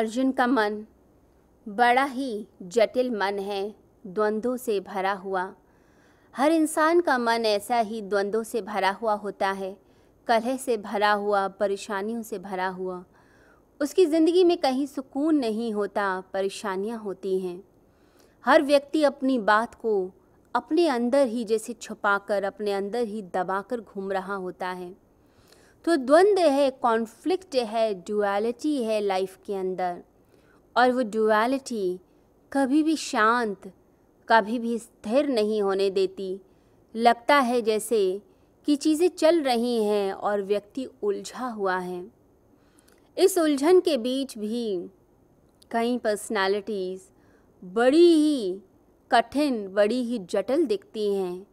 अर्जुन का मन बड़ा ही जटिल मन है, द्वंद्वों से भरा हुआ। हर इंसान का मन ऐसा ही द्वंद्वों से भरा हुआ होता है, कलह से भरा हुआ, परेशानियों से भरा हुआ। उसकी ज़िंदगी में कहीं सुकून नहीं होता, परेशानियां होती हैं। हर व्यक्ति अपनी बात को अपने अंदर ही जैसे छुपाकर, अपने अंदर ही दबाकर घूम रहा होता है। तो द्वंद्व है, कॉन्फ्लिक्ट है, डुअलिटी है लाइफ के अंदर। और वो डुअलिटी कभी भी शांत, कभी भी स्थिर नहीं होने देती। लगता है जैसे कि चीज़ें चल रही हैं और व्यक्ति उलझा हुआ है। इस उलझन के बीच भी कई पर्सनालिटीज़ बड़ी ही कठिन, बड़ी ही जटिल दिखती हैं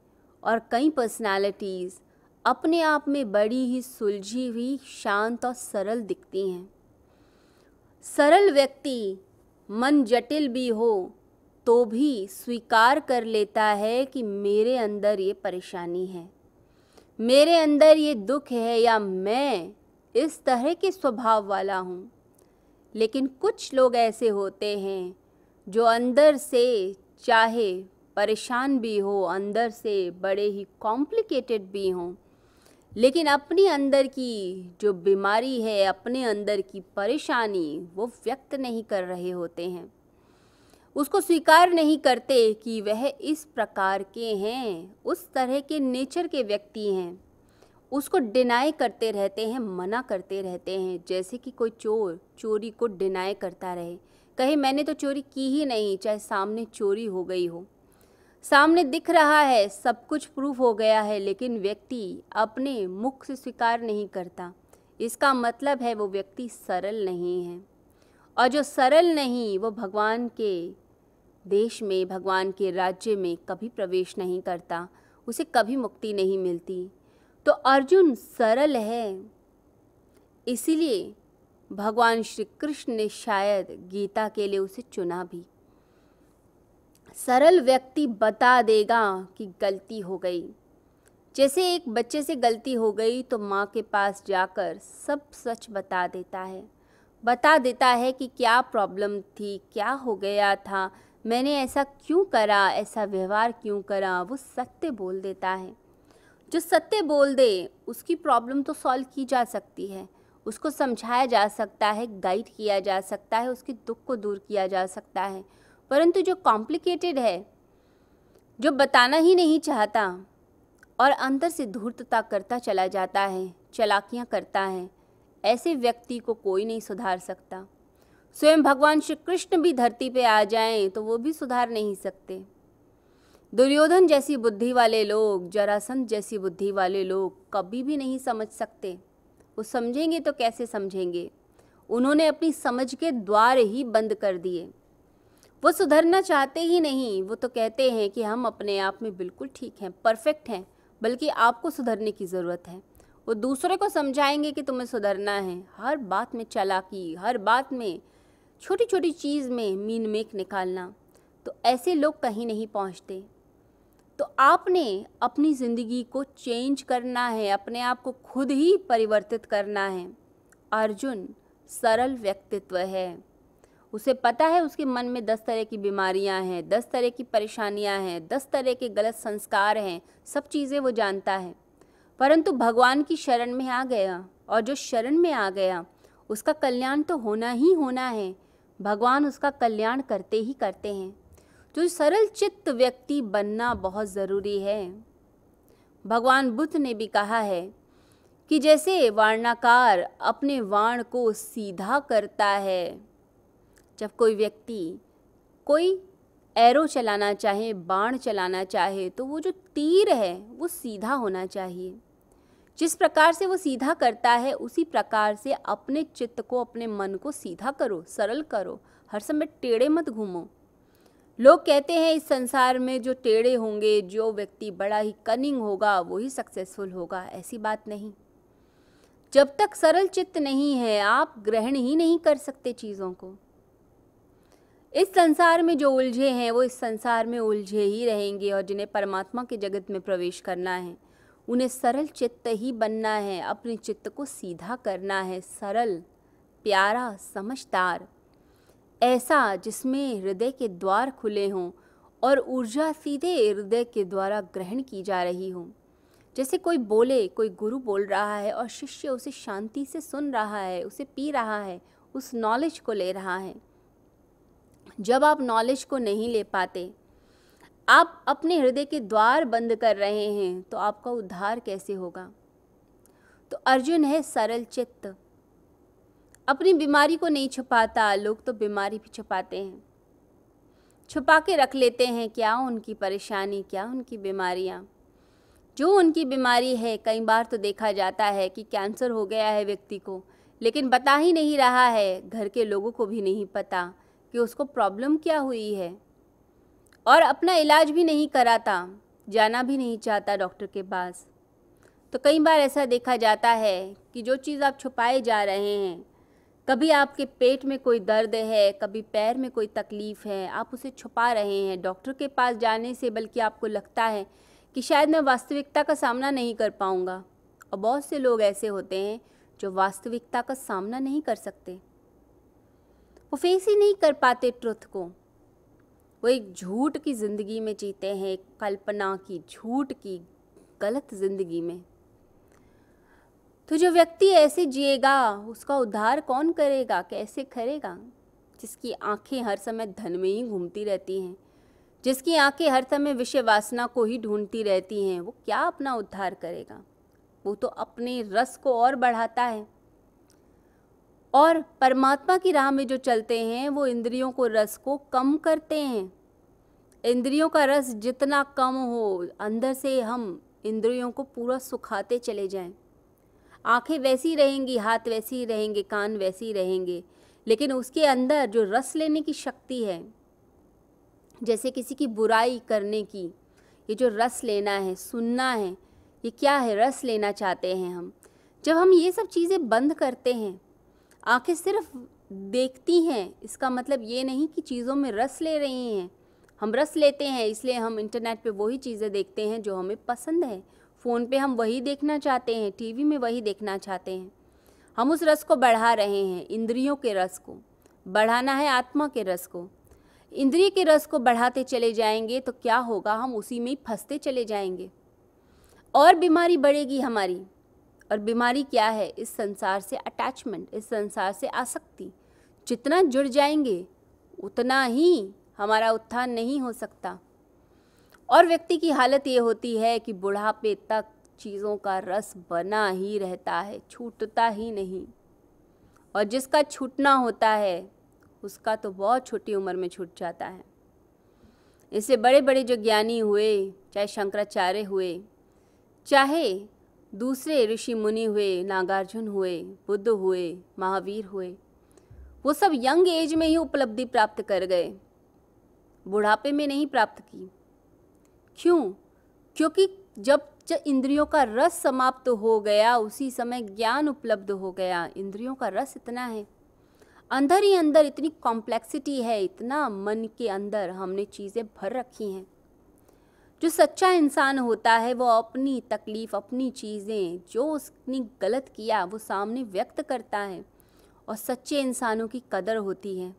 और कई पर्सनालिटीज़ अपने आप में बड़ी ही सुलझी हुई, शांत और सरल दिखती हैं। सरल व्यक्ति मन जटिल भी हो तो भी स्वीकार कर लेता है कि मेरे अंदर ये परेशानी है, मेरे अंदर ये दुख है, या मैं इस तरह के स्वभाव वाला हूँ। लेकिन कुछ लोग ऐसे होते हैं जो अंदर से चाहे परेशान भी हो, अंदर से बड़े ही कॉम्प्लिकेटेड भी हों, लेकिन अपनी अंदर की जो बीमारी है, अपने अंदर की परेशानी वो व्यक्त नहीं कर रहे होते हैं। उसको स्वीकार नहीं करते कि वह इस प्रकार के हैं, उस तरह के नेचर के व्यक्ति हैं। उसको डिनाई करते रहते हैं, मना करते रहते हैं। जैसे कि कोई चोर चोरी को डिनाई करता रहे, कहे मैंने तो चोरी की ही नहीं, चाहे सामने चोरी हो गई हो, सामने दिख रहा है, सब कुछ प्रूफ हो गया है, लेकिन व्यक्ति अपने मुख से स्वीकार नहीं करता। इसका मतलब है वो व्यक्ति सरल नहीं है। और जो सरल नहीं, वो भगवान के देश में, भगवान के राज्य में कभी प्रवेश नहीं करता, उसे कभी मुक्ति नहीं मिलती। तो अर्जुन सरल है, इसीलिए भगवान श्री कृष्ण ने शायद गीता के लिए उसे चुना भी। सरल व्यक्ति बता देगा कि गलती हो गई। जैसे एक बच्चे से गलती हो गई तो माँ के पास जाकर सब सच बता देता है कि क्या प्रॉब्लम थी, क्या हो गया था, मैंने ऐसा क्यों करा, ऐसा व्यवहार क्यों करा। वो सत्य बोल देता है। जो सत्य बोल दे उसकी प्रॉब्लम तो सॉल्व की जा सकती है, उसको समझाया जा सकता है, गाइड किया जा सकता है, उसके दुख को दूर किया जा सकता है। परंतु जो कॉम्प्लिकेटेड है, जो बताना ही नहीं चाहता और अंदर से धूर्तता करता चला जाता है, चालाकियाँ करता है, ऐसे व्यक्ति को कोई नहीं सुधार सकता। स्वयं भगवान श्री कृष्ण भी धरती पे आ जाएं तो वो भी सुधार नहीं सकते। दुर्योधन जैसी बुद्धि वाले लोग, जरासंध जैसी बुद्धि वाले लोग कभी भी नहीं समझ सकते। वो समझेंगे तो कैसे समझेंगे? उन्होंने अपनी समझ के द्वार ही बंद कर दिए। वो सुधरना चाहते ही नहीं। वो तो कहते हैं कि हम अपने आप में बिल्कुल ठीक हैं, परफेक्ट हैं, बल्कि आपको सुधरने की ज़रूरत है। वो दूसरे को समझाएंगे कि तुम्हें सुधरना है। हर बात में चालाकी, हर बात में, छोटी छोटी चीज़ में मीन मेक निकालना। तो ऐसे लोग कहीं नहीं पहुंचते। तो आपने अपनी ज़िंदगी को चेंज करना है, अपने आप को खुद ही परिवर्तित करना है। अर्जुन सरल व्यक्तित्व है। उसे पता है उसके मन में 10 तरह की बीमारियां हैं, 10 तरह की परेशानियां हैं, 10 तरह के गलत संस्कार हैं, सब चीज़ें वो जानता है। परंतु भगवान की शरण में आ गया, और जो शरण में आ गया उसका कल्याण तो होना ही होना है। भगवान उसका कल्याण करते ही करते हैं। तो सरल चित्त व्यक्ति बनना बहुत ज़रूरी है। भगवान बुद्ध ने भी कहा है कि जैसे वार्णाकार अपने वाण को सीधा करता है, जब कोई व्यक्ति कोई एरो चलाना चाहे, बाण चलाना चाहे, तो वो जो तीर है वो सीधा होना चाहिए। जिस प्रकार से वो सीधा करता है, उसी प्रकार से अपने चित्त को, अपने मन को सीधा करो, सरल करो। हर समय टेढ़े मत घूमो। लोग कहते हैं इस संसार में जो टेढ़े होंगे, जो व्यक्ति बड़ा ही कनिंग होगा, वो ही सक्सेसफुल होगा। ऐसी बात नहीं। जब तक सरल चित्त नहीं है, आप ग्रहण ही नहीं कर सकते चीज़ों को। इस संसार में जो उलझे हैं वो इस संसार में उलझे ही रहेंगे, और जिन्हें परमात्मा के जगत में प्रवेश करना है उन्हें सरल चित्त ही बनना है। अपने चित्त को सीधा करना है, सरल, प्यारा, समझदार। ऐसा जिसमें हृदय के द्वार खुले हों और ऊर्जा सीधे हृदय के द्वारा ग्रहण की जा रही हो। जैसे कोई बोले, कोई गुरु बोल रहा है और शिष्य उसे शांति से सुन रहा है, उसे पी रहा है, उस नॉलेज को ले रहा है। जब आप नॉलेज को नहीं ले पाते, आप अपने हृदय के द्वार बंद कर रहे हैं, तो आपका उद्धार कैसे होगा। तो अर्जुन है सरल चित्त, अपनी बीमारी को नहीं छुपाता। लोग तो बीमारी भी छुपाते हैं, छुपा के रख लेते हैं। क्या उनकी परेशानी, क्या उनकी बीमारियाँ, जो उनकी बीमारी है। कई बार तो देखा जाता है कि कैंसर हो गया है व्यक्ति को, लेकिन बता ही नहीं रहा है, घर के लोगों को भी नहीं पता कि उसको प्रॉब्लम क्या हुई है, और अपना इलाज भी नहीं कराता, जाना भी नहीं चाहता डॉक्टर के पास। तो कई बार ऐसा देखा जाता है कि जो चीज़ आप छुपाए जा रहे हैं, कभी आपके पेट में कोई दर्द है, कभी पैर में कोई तकलीफ़ है, आप उसे छुपा रहे हैं डॉक्टर के पास जाने से, बल्कि आपको लगता है कि शायद मैं वास्तविकता का सामना नहीं कर पाऊंगा। और बहुत से लोग ऐसे होते हैं जो वास्तविकता का सामना नहीं कर सकते, वो फेस ही नहीं कर पाते ट्रुथ को। वो एक झूठ की ज़िंदगी में जीते हैं, एक कल्पना की, झूठ की, गलत ज़िंदगी में। तो जो व्यक्ति ऐसे जिएगा, उसका उद्धार कौन करेगा, कैसे करेगा। जिसकी आंखें हर समय धन में ही घूमती रहती हैं, जिसकी आंखें हर समय विषय वासना को ही ढूंढती रहती हैं, वो क्या अपना उद्धार करेगा। वो तो अपने रस को और बढ़ाता है। और परमात्मा की राह में जो चलते हैं, वो इंद्रियों को, रस को कम करते हैं। इंद्रियों का रस जितना कम हो, अंदर से हम इंद्रियों को पूरा सुखाते चले जाएं। आंखें वैसी रहेंगी, हाथ वैसे ही रहेंगे, कान वैसे ही रहेंगे, लेकिन उसके अंदर जो रस लेने की शक्ति है, जैसे किसी की बुराई करने की, ये जो रस लेना है, सुनना है, ये क्या है, रस लेना चाहते हैं हम। जब हम ये सब चीज़ें बंद करते हैं, आंखें सिर्फ देखती हैं, इसका मतलब ये नहीं कि चीज़ों में रस ले रही हैं। हम रस लेते हैं, इसलिए हम इंटरनेट पे वही चीज़ें देखते हैं जो हमें पसंद है। फ़ोन पे हम वही देखना चाहते हैं, टीवी में वही देखना चाहते हैं। हम उस रस को बढ़ा रहे हैं, इंद्रियों के रस को। बढ़ाना है आत्मा के रस को। इंद्रिय के रस को बढ़ाते चले जाएंगे तो क्या होगा, हम उसी में ही फंसते चले जाएंगे और बीमारी बढ़ेगी हमारी। और बीमारी क्या है, इस संसार से अटैचमेंट, इस संसार से आसक्ति। जितना जुड़ जाएंगे उतना ही हमारा उत्थान नहीं हो सकता। और व्यक्ति की हालत ये होती है कि बुढ़ापे तक चीज़ों का रस बना ही रहता है, छूटता ही नहीं। और जिसका छूटना होता है उसका तो बहुत छोटी उम्र में छूट जाता है। इससे बड़े बड़े जो ज्ञानी हुए, चाहे शंकराचार्य हुए, चाहे दूसरे ऋषि मुनि हुए, नागार्जुन हुए, बुद्ध हुए, महावीर हुए, वो सब यंग एज में ही उपलब्धि प्राप्त कर गए, बुढ़ापे में नहीं प्राप्त की। क्यों? क्योंकि जब इंद्रियों का रस समाप्त हो गया, उसी समय ज्ञान उपलब्ध हो गया। इंद्रियों का रस इतना है, अंदर ही अंदर इतनी कॉम्प्लेक्सिटी है, इतना मन के अंदर हमने चीज़ें भर रखी हैं। जो सच्चा इंसान होता है वो अपनी तकलीफ़, अपनी चीज़ें, जो उसने गलत किया वो सामने व्यक्त करता है, और सच्चे इंसानों की कदर होती है।